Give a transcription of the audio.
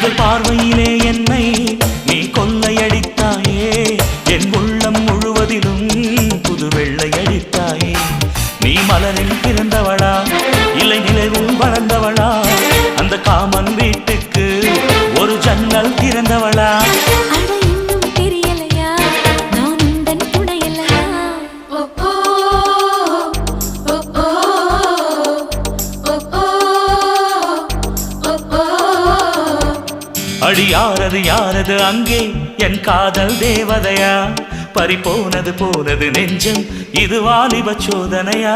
முதல் பார்வையிலே என்னை நீ கொள்ளையடித்தாயே என் உள்ளம் முழுவதிலும் புது வெள்ளையடித்தாயே நீ மலரில் பிறந்தவளா இல்லை நிலவில் வளர்ந்தவளா அந்த காமன் வீட்டுக்கு ஒரு ஜன்னல் திறந்தவளா அடி யாரது யாரது அங்கே என் காதல் தேவதையா பறிபோனது போனது நெஞ்சம் இது வாலிப சோதனையா